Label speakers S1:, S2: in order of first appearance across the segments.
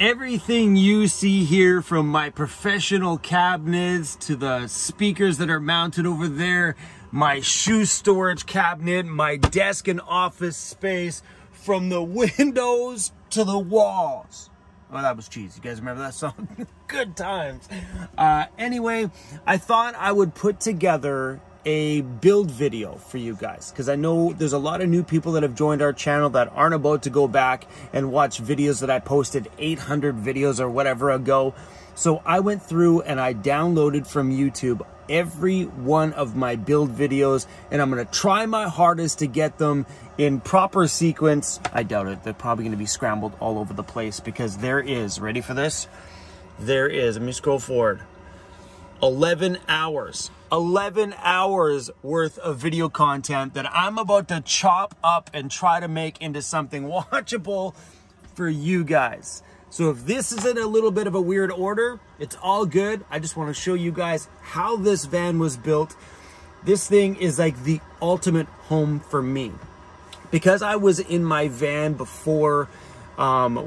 S1: Everything you see here, from my professional cabinets to the speakers that are mounted over there, my shoe storage cabinet, my desk and office space, from the windows to the walls. Oh, that was cheesy. You guys remember that song? Good times. Anyway, I thought I would put together a build video for you guys, because I know there's a lot of new people that have joined our channel that aren't about to go back and watch videos that I posted 800 videos or whatever ago. So I went through and I downloaded from YouTube every one of my build videos, and I'm going to try my hardest to get them in proper sequence. I doubt it. They're probably going to be scrambled all over the place, because there is, ready for this? There is, let me scroll forward, 11 hours worth of video content that I'm about to chop up and try to make into something watchable for you guys. So if this is in a little bit of a weird order, it's all good. I just want to show you guys how this van was built. This thing is like the ultimate home for me. Because I was in my van before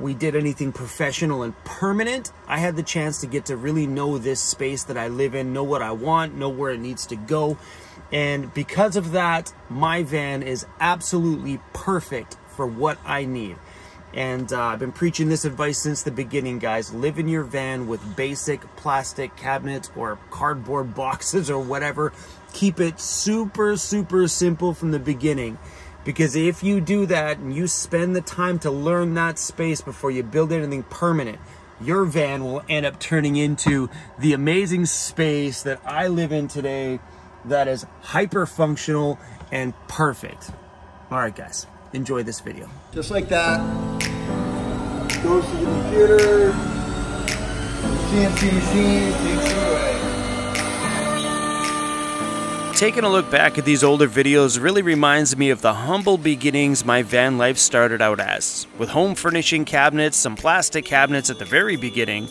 S1: we did anything professional and permanent, I had the chance to get to really know this space that I live in, know what I want, know where it needs to go. And because of that, my van is absolutely perfect for what I need. And I've been preaching this advice since the beginning, guys. Live in your van with basic plastic cabinets or cardboard boxes or whatever. Keep it super, super simple from the beginning. Because if you do that and you spend the time to learn that space before you build anything permanent, your van will end up turning into the amazing space that I live in today, that is hyper functional and perfect. All right, guys, enjoy this video.
S2: Just like that, goes to the computer, CNC machine takes it away.
S1: Taking a look back at these older videos really reminds me of the humble beginnings my van life started out as, with home furnishing cabinets, some plastic cabinets at the very beginning.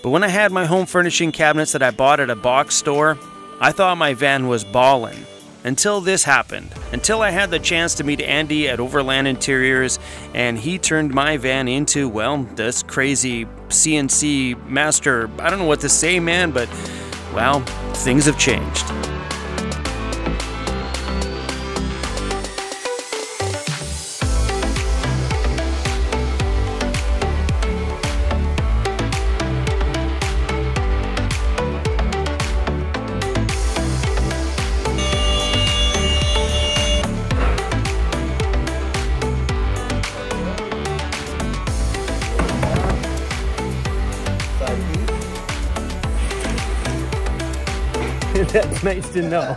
S1: But when I had my home furnishing cabinets that I bought at a box store, I thought my van was ballin'. Until this happened. Until I had the chance to meet Andy at Overland Interiors, and he turned my van into, well, this crazy CNC master. I don't know what to say, man, but, well, things have changed. That's nice to know.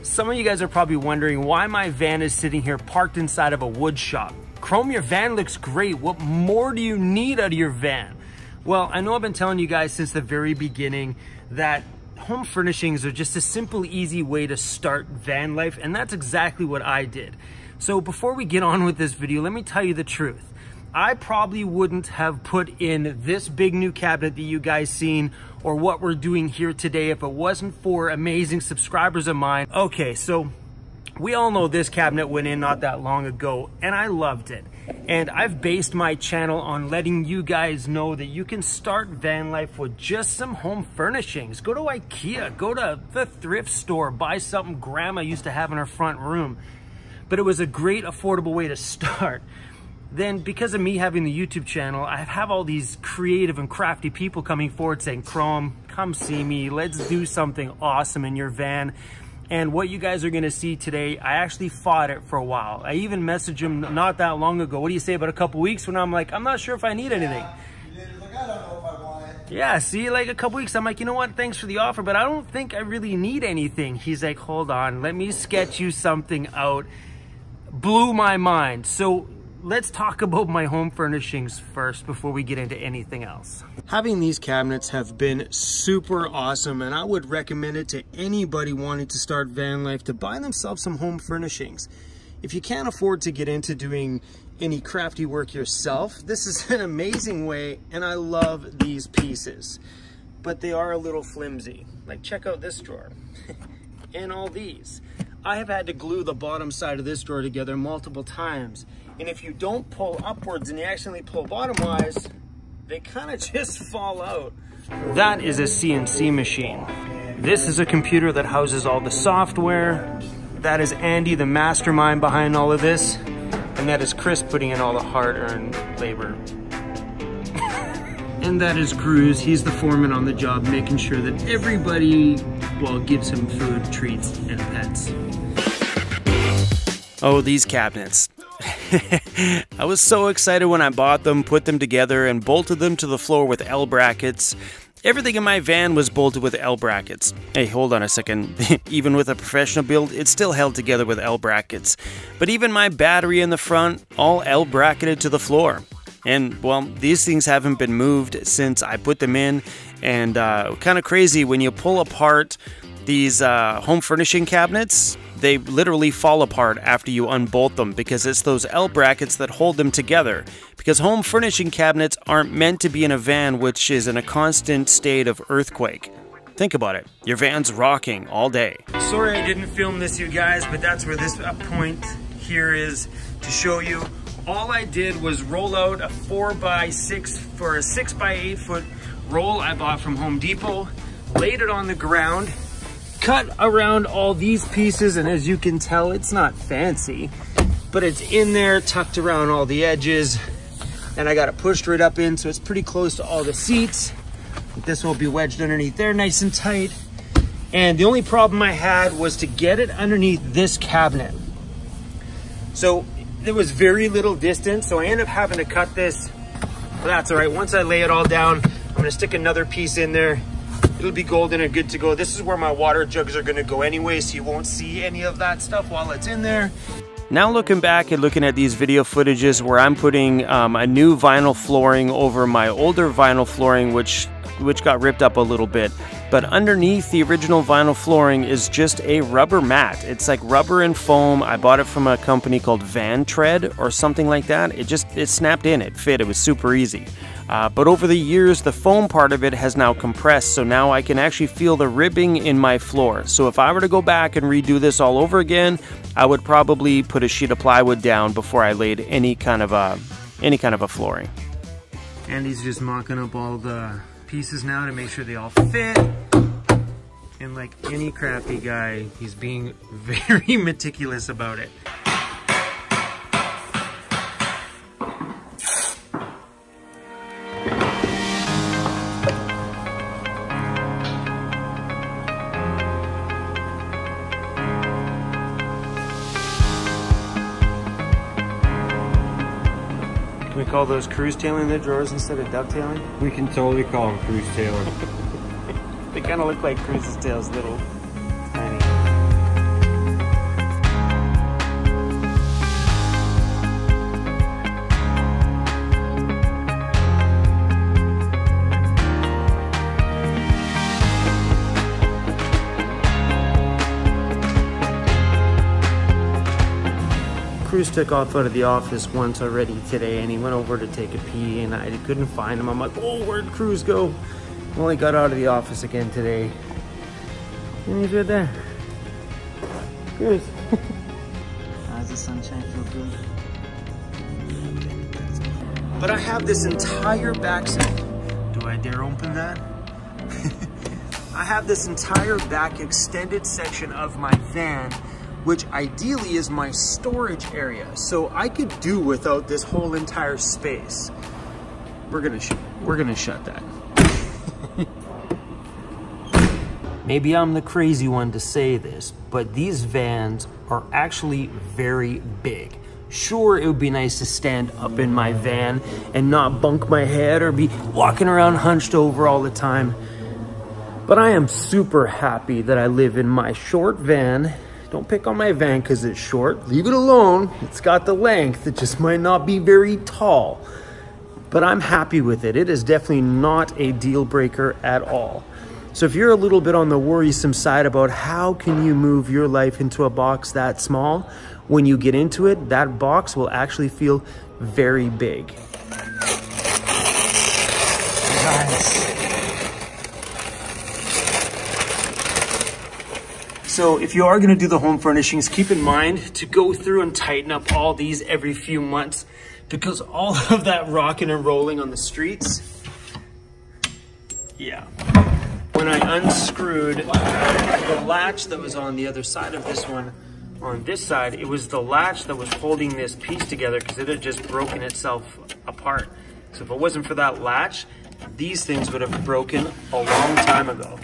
S1: Some of you guys are probably wondering why my van is sitting here parked inside of a wood shop. Chrome, your van looks great. What more do you need out of your van? Well, I know I've been telling you guys since the very beginning that home furnishings are just a simple, easy way to start van life, and that's exactly what I did. So before we get on with this video, let me tell you the truth. I probably wouldn't have put in this big new cabinet that you guys seen, or what we're doing here today, if it wasn't for amazing subscribers of mine. Okay, so we all know this cabinet went in not that long ago, and I loved it. And I've based my channel on letting you guys know that you can start van life with just some home furnishings. Go to IKEA, go to the thrift store, buy something grandma used to have in her front room. But it was a great, affordable way to start. Then, because of me having the YouTube channel, I have all these creative and crafty people coming forward saying, Chrome, come see me, let's do something awesome in your van. And what you guys are gonna see today, I actually fought it for a while. I even messaged him not that long ago. What do you say about a couple weeks, when I'm like, I'm not sure if I need anything.
S2: Yeah, like, I don't know if I want it.
S1: Yeah, see, like a couple weeks, I'm like, you know what, thanks for the offer, but I don't think I really need anything. He's like, hold on, let me sketch you something out. Blew my mind. So let's talk about my home furnishings first before we get into anything else. Having these cabinets have been super awesome, and I would recommend it to anybody wanting to start van life to buy themselves some home furnishings. If you can't afford to get into doing any crafty work yourself, this is an amazing way, and I love these pieces. But they are a little flimsy. Like, check out this drawer and all these. I have had to glue the bottom side of this door together multiple times. And if you don't pull upwards and you accidentally pull bottom-wise, they kind of just fall out. That is a CNC machine. This is a computer that houses all the software. That is Andy, the mastermind behind all of this. And that is Chris putting in all the hard-earned labor. And that is Cruz. He's the foreman on the job, making sure that everybody, well, gives him food, treats, and pets. Oh, these cabinets. I was so excited when I bought them, put them together, and bolted them to the floor with L brackets. Everything in my van was bolted with L brackets. Hey, hold on a second. Even with a professional build, it's still held together with L brackets. But even my battery in the front, all L bracketed to the floor. And, well, these things haven't been moved since I put them in. And kind of crazy, when you pull apart these home furnishing cabinets, they literally fall apart after you unbolt them because it's those L brackets that hold them together. Because home furnishing cabinets aren't meant to be in a van which is in a constant state of earthquake. Think about it. Your van's rocking all day. Sorry I didn't film this, you guys, but that's where this point here is to show you. All I did was roll out a 4x6 for a 6x8 foot roll I bought from Home Depot, laid it on the ground, cut around all these pieces, and as you can tell, it's not fancy, but it's in there, tucked around all the edges, and I got it pushed right up in, so it's pretty close to all the seats. This will be wedged underneath there, nice and tight. And the only problem I had was to get it underneath this cabinet. So there was very little distance, so I ended up having to cut this, but that's all right. Once I lay it all down, I'm gonna stick another piece in there. It'll be golden and good to go. This is where my water jugs are gonna go anyway, so you won't see any of that stuff while it's in there. Now looking back and looking at these video footages where I'm putting a new vinyl flooring over my older vinyl flooring, which got ripped up a little bit. But underneath the original vinyl flooring is just a rubber mat. It's like rubber and foam. I bought it from a company called Van Tread or something like that. It snapped in, it fit, it was super easy. But over the years, the foam part of it has now compressed, so now I can actually feel the ribbing in my floor. So if I were to go back and redo this all over again, I would probably put a sheet of plywood down before I laid any kind of a flooring. Andy's just mocking up all the pieces now to make sure they all fit. And like any crafty guy, he's being very meticulous about it. Can we call those cruise tailing the drawers instead of dovetailing?
S2: We can totally call them cruise tailing.
S1: They kind of look like Cruise's tails, little, tiny. Cruz took off out of the office once already today, and he went over to take a pee, and I couldn't find him. I'm like, oh, where'd Cruz go? Only got out of the office again today. And he's right there. Cruz. How's the sunshine feel good? But I have this entire back section. Do I dare open that? I have this entire back extended section of my van, which ideally is my storage area. So I could do without this whole entire space. We're gonna shut that. Maybe I'm the crazy one to say this, but these vans are actually very big. Sure, it would be nice to stand up in my van and not bunk my head or be walking around hunched over all the time. But I am super happy that I live in my short van. Don't pick on my van because it's short. Leave it alone. It's got the length. It just might not be very tall. But I'm happy with it. It is definitely not a deal breaker at all. So if you're a little bit on the worrisome side about how can you move your life into a box that small, when you get into it, that box will actually feel very big. Nice. So if you are gonna do the home furnishings, keep in mind to go through and tighten up all these every few months, because all of that rocking and rolling on the streets, yeah. When I unscrewed the latch that was on the other side of this one, on this side, it was the latch that was holding this piece together because it had just broken itself apart. So if it wasn't for that latch, these things would have broken a long time ago.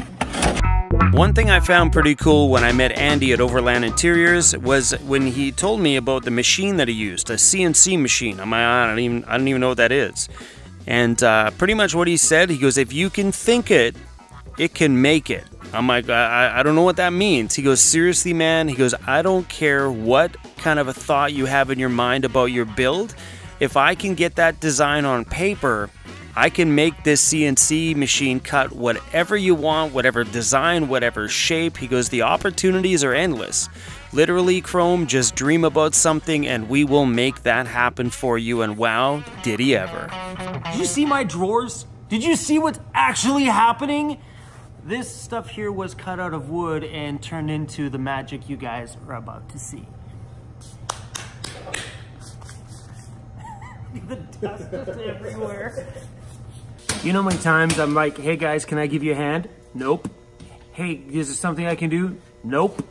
S3: One thing I found pretty cool when I met Andy at Overland Interiors was when he told me about the machine that he used, a CNC machine. I don't even know what that is. And pretty much what he said, he goes, if you can think it, it can make it. I'm like, I don't know what that means. He goes, seriously, man. He goes, I don't care what kind of a thought you have in your mind about your build. If I can get that design on paper, I can make this CNC machine cut whatever you want, whatever design, whatever shape. He goes, the opportunities are endless. Literally, Chrome, just dream about something and we will make that happen for you. And wow, did he ever.
S1: Did you see my drawers? Did you see what's actually happening? This stuff here was cut out of wood and turned into the magic you guys are about to see. The dust is everywhere. You know how many times I'm like, hey guys, can I give you a hand? Nope. Hey, is there something I can do? Nope.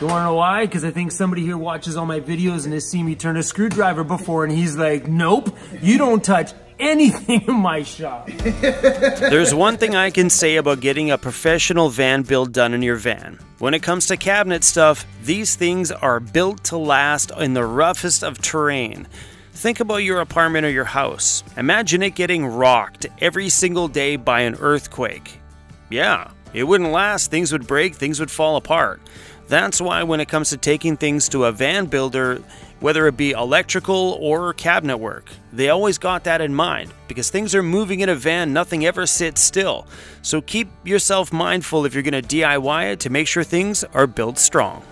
S1: You wanna know why? Because I think somebody here watches all my videos and has seen me turn a screwdriver before and he's like, nope, you don't touch anything in my shop.
S3: There's one thing I can say about getting a professional van build done in your van. When it comes to cabinet stuff, these things are built to last in the roughest of terrain. Think about your apartment or your house. Imagine it getting rocked every single day by an earthquake. Yeah, it wouldn't last, things would break, things would fall apart. That's why when it comes to taking things to a van builder, whether it be electrical or cabinet work, they always got that in mind, because things are moving in a van, nothing ever sits still. So keep yourself mindful if you're going to DIY it to make sure things are built strong.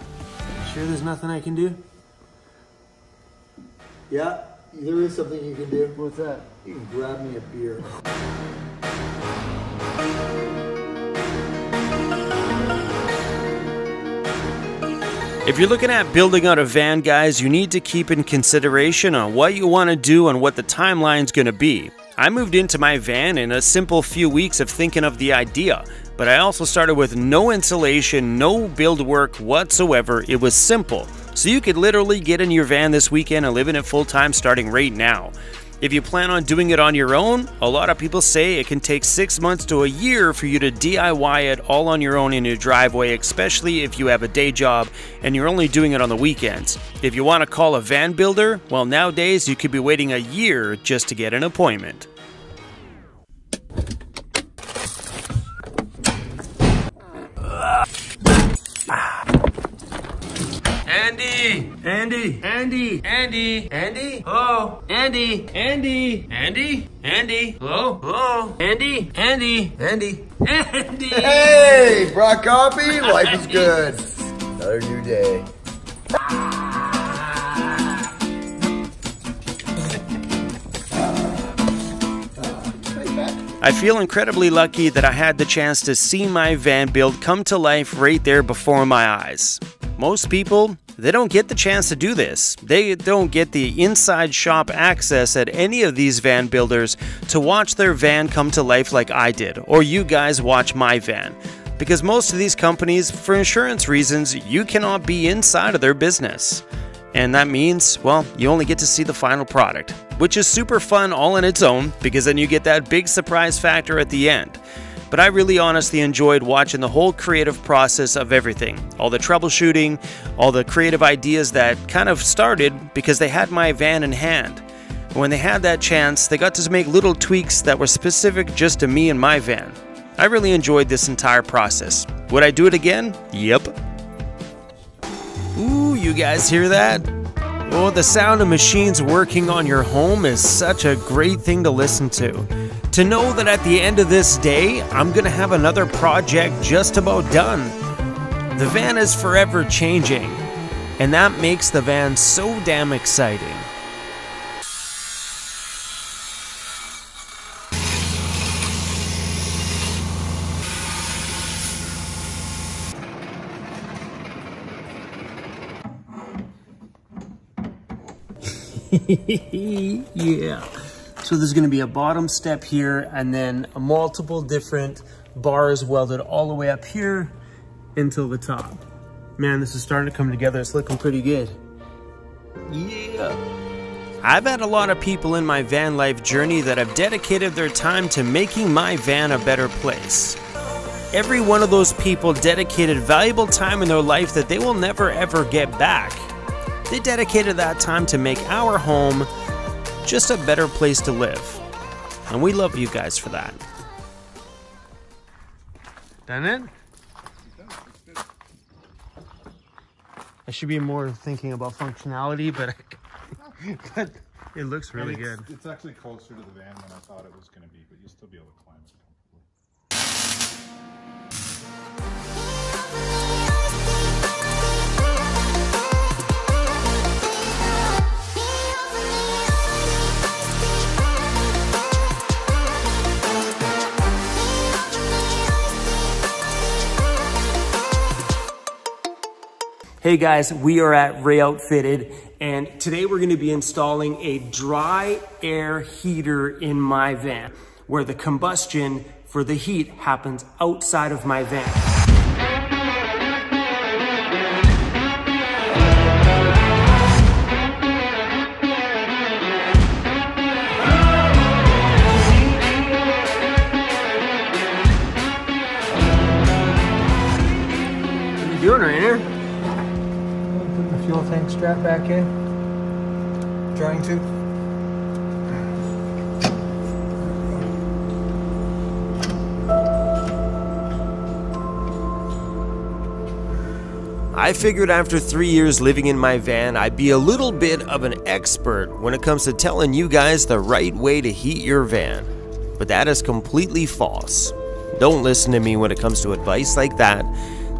S1: Sure there's nothing I can do?
S2: Yeah, there is something you can do.
S1: What's that?
S2: You can grab me a beer.
S3: If you're looking at building out a van, guys, you need to keep in consideration on what you want to do and what the timeline's going to be. I moved into my van in a simple few weeks of thinking of the idea, but I also started with no insulation, no build work whatsoever. It was simple. So you could literally get in your van this weekend and live in it full time starting right now. If you plan on doing it on your own, a lot of people say it can take 6 months to a year for you to DIY it all on your own in your driveway, especially if you have a day job and you're only doing it on the weekends. If you want to call a van builder, well, nowadays you could be waiting a year just to get an appointment.
S1: Andy, hello, Andy, hello, Andy.
S2: Hey, brought coffee? Life is good. Another new day.
S3: I feel incredibly lucky that I had the chance to see my van build come to life right there before my eyes. Most people, they don't get the chance to do this. They don't get the inside shop access at any of these van builders to watch their van come to life like I did, or you guys watch my van. Because most of these companies, for insurance reasons, you cannot be inside of their business. And that means, well, you only get to see the final product, which is super fun all on its own, because then you get that big surprise factor at the end. But I really honestly enjoyed watching the whole creative process of everything. All the troubleshooting, all the creative ideas that kind of started because they had my van in hand. And when they had that chance, they got to make little tweaks that were specific just to me and my van. I really enjoyed this entire process. Would I do it again? Yep. Ooh, you guys hear that? Oh, the sound of machines working on your home is such a great thing to listen to. To know that at the end of this day, I'm gonna have another project just about done. The van is forever changing, and that makes the van so damn exciting.
S1: Yeah. So there's gonna be a bottom step here and then multiple different bars welded all the way up here until the top. Man, this is starting to come together. It's looking pretty good. Yeah.
S3: I've had a lot of people in my van life journey that have dedicated their time to making my van a better place. Every one of those people dedicated valuable time in their life that they will never ever get back. They dedicated that time to make our home just a better place to live. And we love you guys for that.
S1: Done it? I should be more thinking about functionality, but it looks really good.
S4: It's actually closer to the van than I thought it was going to be, but you'll still be able to climb it
S1: Hey guys, we are at Ray Outfitted, and today we're going to be installing a dry air heater in my van, where the combustion for the heat happens outside of my van. What are you doing right here?
S2: Putting the fuel tank strap back in. Trying to.
S3: I figured after 3 years living in my van, I'd be a little bit of an expert when it comes to telling you guys the right way to heat your van. But that is completely false. Don't listen to me when it comes to advice like that,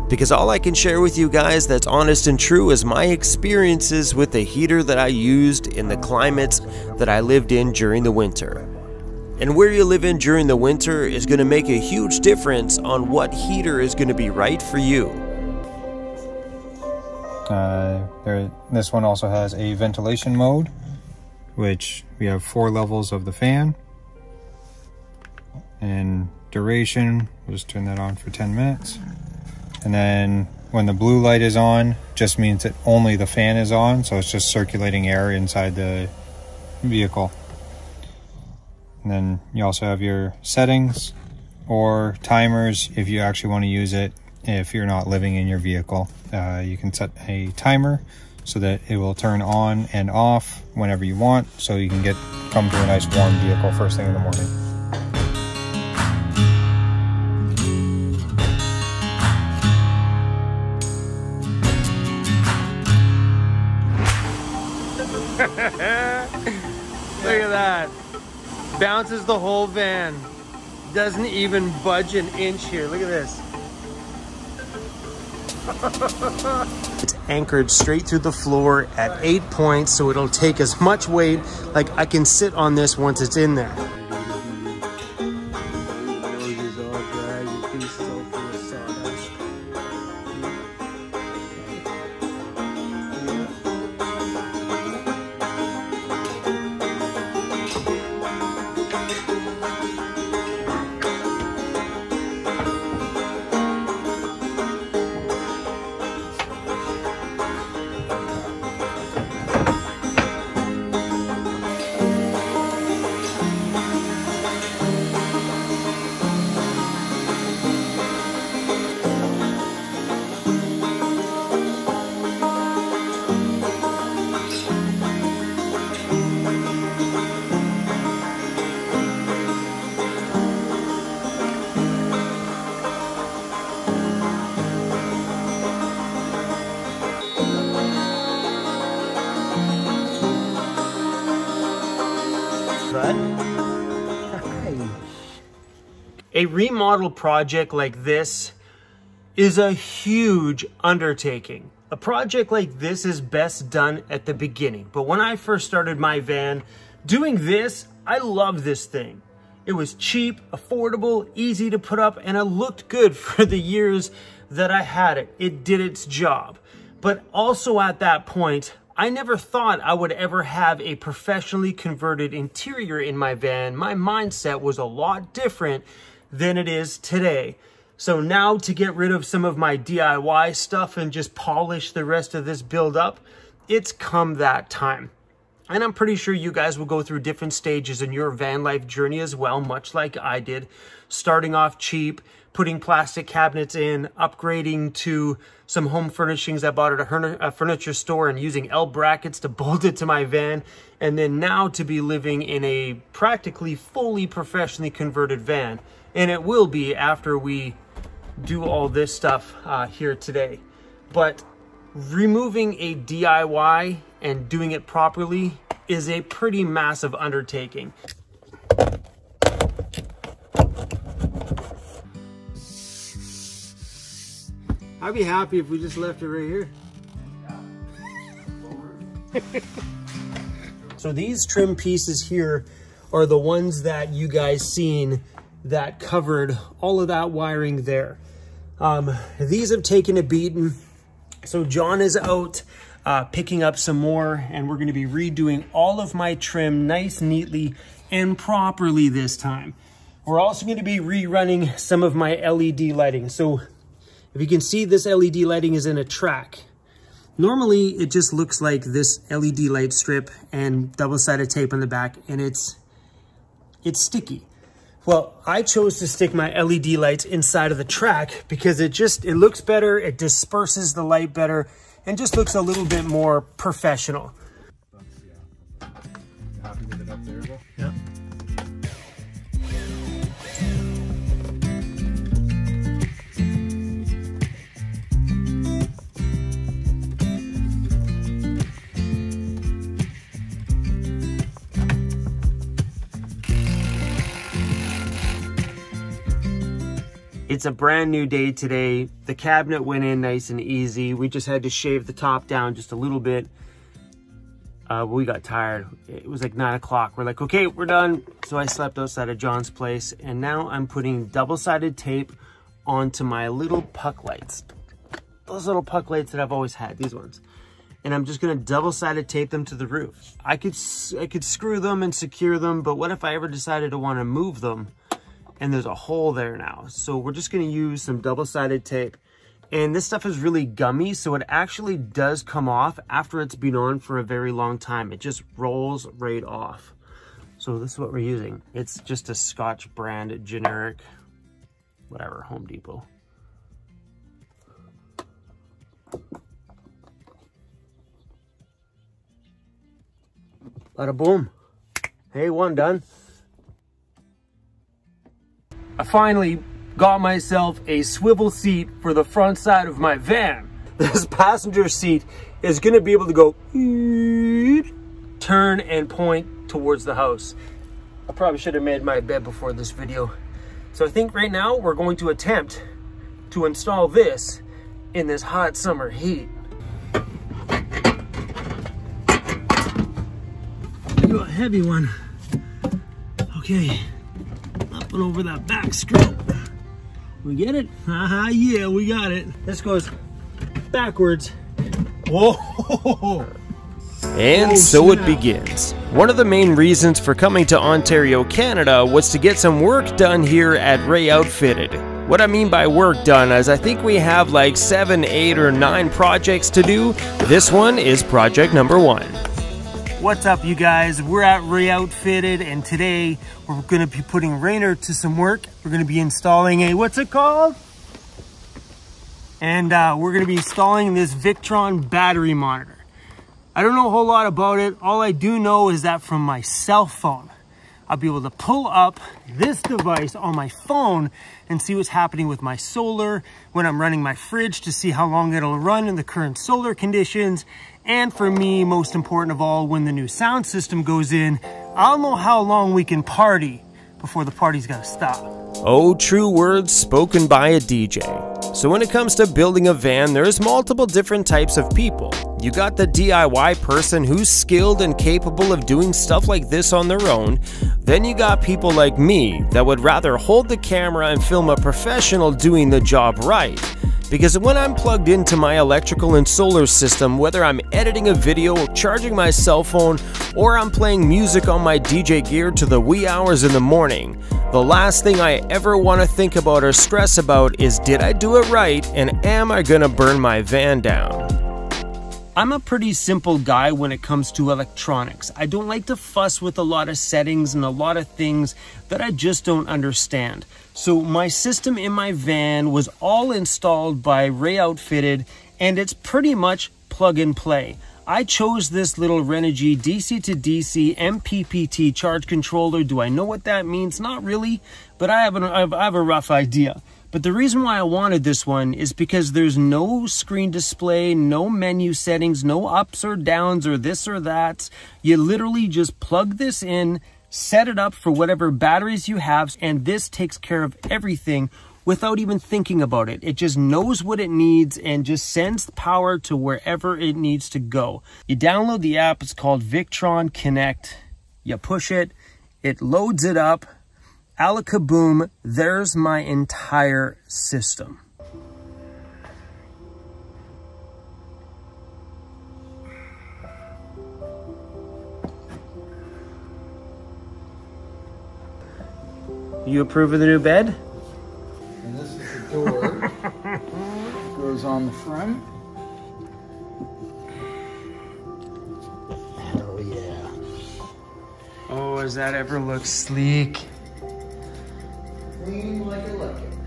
S3: because all I can share with you guys that's honest and true is my experiences with the heater that I used in the climates that I lived in during the winter. And where you live in during the winter is going to make a huge difference on what heater is going to be right for you.
S5: This one also has a ventilation mode, which we have 4 levels of the fan. And duration, we'll just turn that on for 10 minutes. And then when the blue light is on, just means that only the fan is on, so it's just circulating air inside the vehicle. And then you also have your settings or timers if you actually want to use it. If you're not living in your vehicle, you can set a timer so that it will turn on and off whenever you want, so you can come to a nice warm vehicle first thing in the morning.
S1: Look at that. Bounces the whole van. Doesn't even budge an inch here. Look at this. It's anchored straight through the floor at 8 points, so it'll take as much weight. Like, I can sit on this once it's in there. A remodel project like this is a huge undertaking. A project like this is best done at the beginning. But when I first started my van, doing this, I love this thing. It was cheap, affordable, easy to put up, and it looked good for the years that I had it. It did its job. But also at that point, I never thought I would ever have a professionally converted interior in my van. My mindset was a lot different than it is today. So now to get rid of some of my DIY stuff and just polish the rest of this build up, it's come that time. And I'm pretty sure you guys will go through different stages in your van life journey as well, much like I did. Starting off cheap, putting plastic cabinets in, upgrading to some home furnishings I bought at a furniture store and using L brackets to bolt it to my van. And then now to be living in a practically fully professionally converted van. And it will be after we do all this stuff here today. But removing a DIY and doing it properly is a pretty massive undertaking. I'd be happy if we just left it right here. So these trim pieces here are the ones that you guys seen that covered all of that wiring there. These have taken a beating. So John is out picking up some more, and we're going to be redoing all of my trim nice, neatly, and properly this time. We're also going to be rerunning some of my LED lighting. So if you can see, this LED lighting is in a track. Normally, it just looks like this LED light strip and double-sided tape on the back, and it's sticky. Well, I chose to stick my LED lights inside of the track because it looks better, it disperses the light better, and just looks a little bit more professional.
S4: You happy with it up there, Will?
S1: Yeah. It's a brand new day today. The cabinet went in nice and easy. We just had to shave the top down just a little bit. We got tired. It was like 9 o'clock. We're like, okay, we're done. So I slept outside of John's place, and now I'm putting double-sided tape onto my little puck lights. Those little puck lights that I've always had, these ones. And I'm just gonna double-sided tape them to the roof. I could screw them and secure them, but what if I ever decided to want to move them? And there's a hole there now. So we're just gonna use some double-sided tape. And this stuff is really gummy, so it actually does come off after it's been on for a very long time. It just rolls right off. So this is what we're using. It's just a Scotch brand, generic, whatever, Home Depot. Bada boom. Hey, one done. I finally got myself a swivel seat for the front side of my van. This passenger seat is gonna be able to go turn and point towards the house. I probably should have made my bed before this video. So I think right now we're going to attempt to install this in this hot summer heat. Do a heavy one. Okay. Up and over that back screw. We get it? Haha, yeah, we got it. This goes backwards. Whoa!
S3: And so it begins. One of the main reasons for coming to Ontario, Canada was to get some work done here at Ray Outfitted. What I mean by work done is I think we have like 7, 8, or 9 projects to do. This one is project number 1.
S1: What's up, you guys? We're at Ray Outfitted, and today we're going to be putting Rainer to some work. We're going to be installing a, what's it called? And we're going to be installing this Victron battery monitor. I don't know a whole lot about it. All I do know is that from my cell phone, I'll be able to pull up this device on my phone and see what's happening with my solar, when I'm running my fridge to see how long it'll run in the current solar conditions. And for me, most important of all, when the new sound system goes in, I'll know how long we can party before the party's gotta stop.
S3: Oh, true words spoken by a DJ. So when it comes to building a van, there's multiple different types of people. You got the DIY person who's skilled and capable of doing stuff like this on their own. Then you got people like me that would rather hold the camera and film a professional doing the job right. Because when I'm plugged into my electrical and solar system, whether I'm editing a video, charging my cell phone, or I'm playing music on my DJ gear to the wee hours in the morning, the last thing I ever want to think about or stress about is, did I do it right, and am I gonna burn my van down? I'm a pretty simple guy when it comes to electronics. I don't like to fuss with a lot of settings and a lot of things that I just don't understand. So my system in my van was all installed by Ray Outfitted, and it's pretty much plug and play. I chose this little Renogy DC to DC MPPT charge controller. Do I know what that means? Not really, but I have a rough idea. But the reason why I wanted this one is because there's no screen display, no menu settings, no ups or downs or this or that. You literally just plug this in, set it up for whatever batteries you have, and this takes care of everything without even thinking about it. It just knows what it needs and just sends power to wherever it needs to go. You download the app, it's called Victron Connect. You push it, it loads it up. Alakaboom, there's my entire system. You approve of the new bed?
S2: And this is the door. Goes on the front. Hell yeah.
S1: Oh, does that ever look sleek?
S2: Clean like I like it. You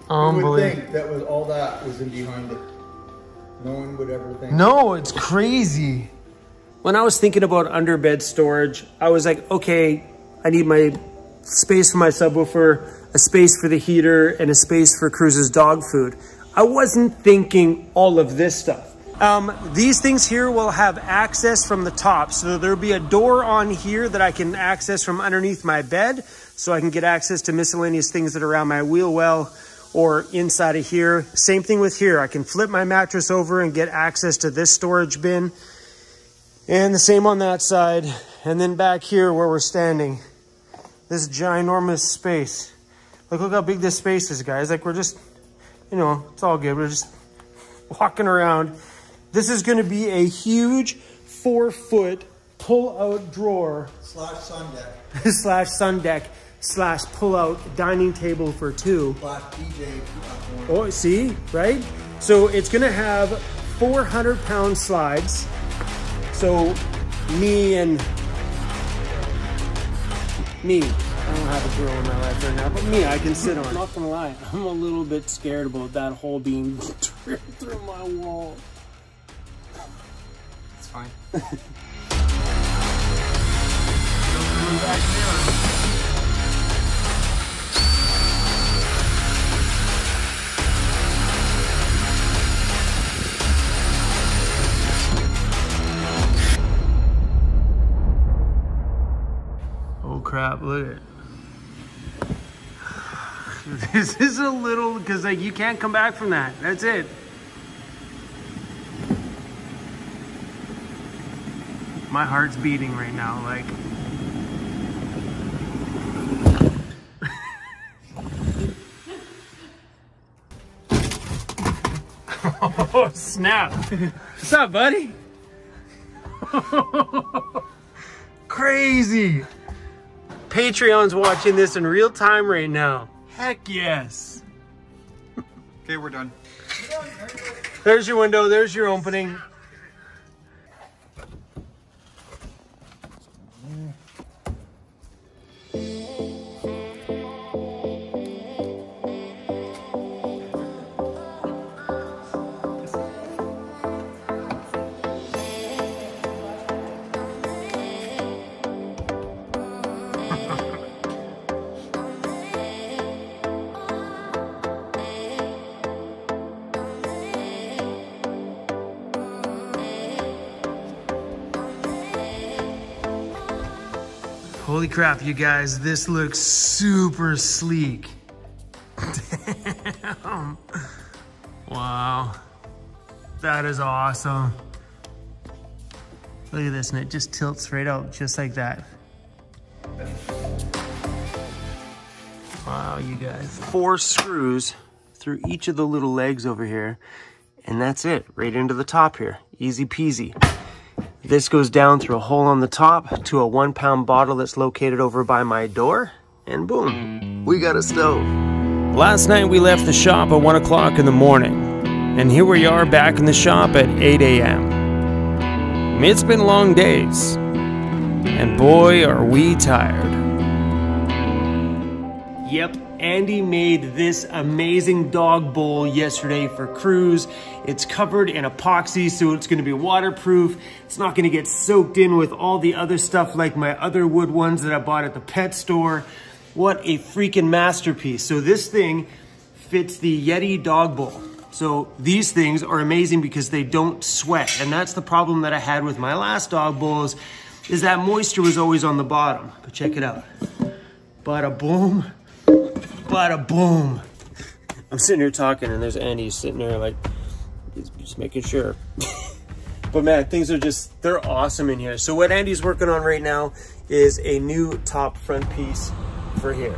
S2: would
S1: Unbelievable.
S2: think that was all that was in behind it. No one would ever think.
S1: No, it's crazy.
S3: When I was thinking about underbed storage, I was like, okay, I need my space for my subwoofer, a space for the heater, and a space for Cruz's dog food. I wasn't thinking all of this stuff. These things here will have access from the top. So there'll be a door on here that I can access from underneath my bed. So I can get access to miscellaneous things that are around my wheel well or inside of here. Same thing with here. I can flip my mattress over and get access to this storage bin. And the same on that side. And then back here where we're standing, this ginormous space. Look how big this space is, guys. Like, we're just, you know, it's all good. We're just walking around. This is going to be a huge 4-foot pull-out drawer
S2: Slash sun deck.
S3: slash sun deck slash pull-out dining table for two.
S2: Slash DJ.
S3: Oh, see, right? So it's going to have 400-pound slides. So me, I don't have a girl in my life right now, but me, I can sit on it. I'm not gonna lie, I'm a little bit scared about that hole being drilled through my wall.
S1: It's fine. Oh crap, look at it. This is a little, because like you can't come back from that. That's it. My heart's beating right now, like. Oh snap. What's up, buddy? Crazy. Patreon's watching this in real time right now. Heck yes.
S5: Okay, we're done.
S1: There's your window, there's your opening. Holy crap, you guys, this looks super sleek. Damn. Wow. That is awesome. Look at this, and it just tilts right out just like that. Wow, you guys. 4 screws
S3: through each of the little legs over here, and that's it, right into the top here. Easy peasy. This goes down through a hole on the top to a 1 pound bottle that's located over by my door, and boom, we got a stove. Last night we left the shop at 1 o'clock in the morning, and here we are back in the shop at 8 a.m. It's been long days, and boy are we tired. Yep, Andy made this amazing dog bowl yesterday for Cruz. It's covered in epoxy, so it's gonna be waterproof. It's not gonna get soaked in with all the other stuff like my other wood ones that I bought at the pet store. What a freaking masterpiece. So this thing fits the Yeti dog bowl. So these things are amazing because they don't sweat. And that's the problem that I had with my last dog bowls, is that moisture was always on the bottom. But check it out. Bada boom. Bada boom. I'm sitting here talking and there's Andy sitting there like, he's just making sure. But man, things are just, they're awesome in here. So what Andy's working on right now is a new top front piece for here.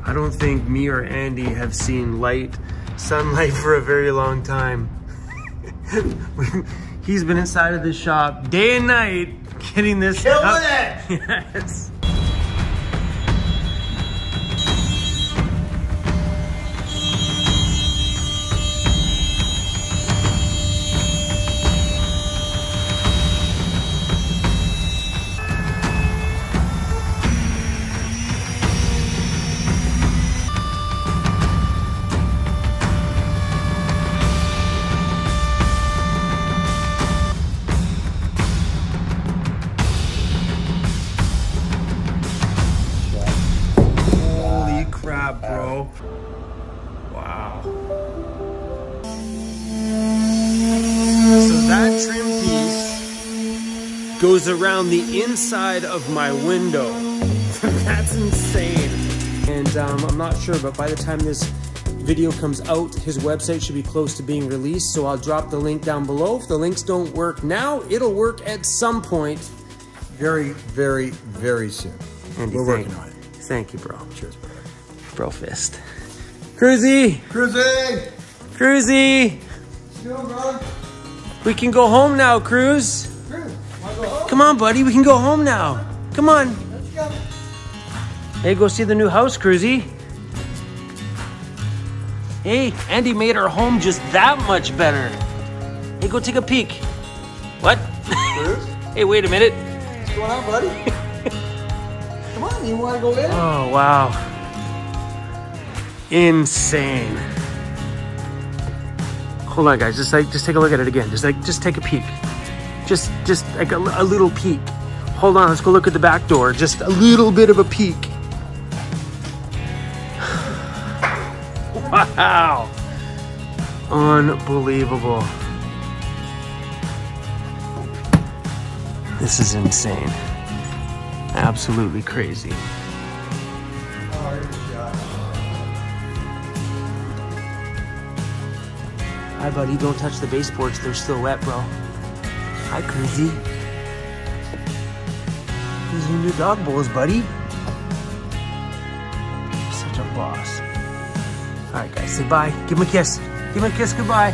S3: I don't think me or Andy have seen sunlight for a very long time. He's been inside of the shop day and night getting this
S2: Killing
S3: up.
S2: it!
S3: Yes. Bro. Wow. So that trim piece goes around the inside of my window. That's insane. And I'm not sure, but by the time this video comes out, his website should be close to being released. So I'll drop the link down below. If the links don't work now, it'll work at some point.
S2: Very, very, very soon.
S3: Andy,
S2: we're working on it.
S3: Thank you, bro.
S2: Cheers, bro.
S3: Bro fist. Cruzy!
S2: Cruzy!
S3: Cruzy!
S2: Still, bro?
S3: We can go home now, Cruz.
S2: Cruz, wanna go home?
S3: Come on, buddy. We can go home now. Come on.
S2: Let's go.
S3: Hey, go see the new house, Cruzy. Hey, Andy made our home just that much better. Hey, go take a peek. What?
S2: Cruz?
S3: Hey, wait a minute.
S2: What's going on, buddy? Come on, you wanna go in?
S3: Oh, wow. Insane. Hold on, guys. Just take a look at it again. Just take a peek. Just like a little peek. Hold on. Let's go look at the back door. Just a little bit of a peek. Wow. Unbelievable. This is insane. Absolutely crazy. Hi, buddy. Don't touch the baseboards. They're still wet, bro. Hi, Cruzy. These are your new dog bowls, buddy. Such a boss. All right, guys. Say bye. Give him a kiss. Give him a kiss. Goodbye.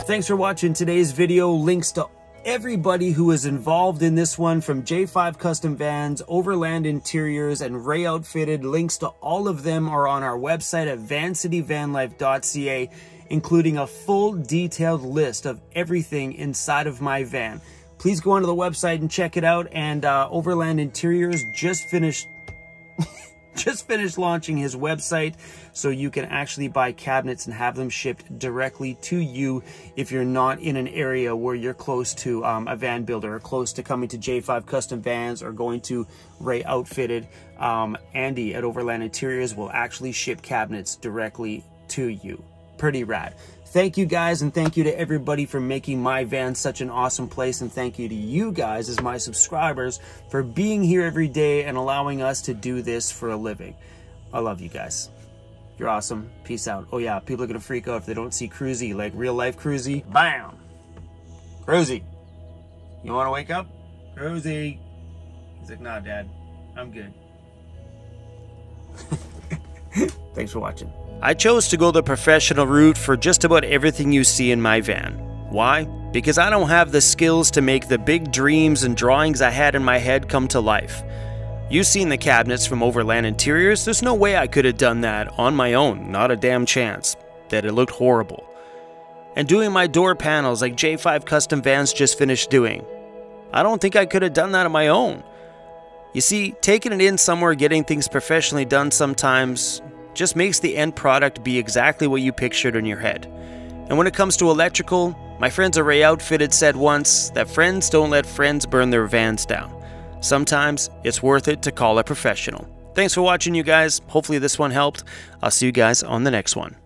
S3: Thanks for watching today's video. Links to everybody who is involved in this one, from J5 Custom Vans, Overland Interiors, and Ray Outfitted. Links to all of them are on our website at vancityvanlife.ca, including a full detailed list of everything inside of my van. Please go onto the website and check it out. And Overland Interiors just finished launching his website, so you can actually buy cabinets and have them shipped directly to you if you're not in an area where you're close to a van builder, or close to coming to J5 Custom Vans or going to Ray Outfitted. Andy at Overland Interiors will actually ship cabinets directly to you. Pretty rad. Thank you guys, and thank you to everybody for making my van such an awesome place, and thank you to you guys as my subscribers for being here every day and allowing us to do this for a living. I love you guys. You're awesome. Peace out. Oh yeah, people are gonna freak out if they don't see Cruzy, like real life Cruzy. Bam! Cruzy, you wanna wake up?
S1: Rosie. He's like, nah, Dad, I'm good. Thanks for watching.
S3: I chose to go the professional route for just about everything you see in my van. Why? Because I don't have the skills to make the big dreams and drawings I had in my head come to life. You've seen the cabinets from Overland Interiors. There's no way I could have done that on my own. Not a damn chance. That it looked horrible. And doing my door panels like J5 Custom Vans just finished doing. I don't think I could have done that on my own. You see, taking it in somewhere, getting things professionally done sometimes just makes the end product be exactly what you pictured in your head. And when it comes to electrical, my friends at Ray Outfitted said once that friends don't let friends burn their vans down. Sometimes it's worth it to call a professional. Thanks for watching, you guys. Hopefully this one helped. I'll see you guys on the next one.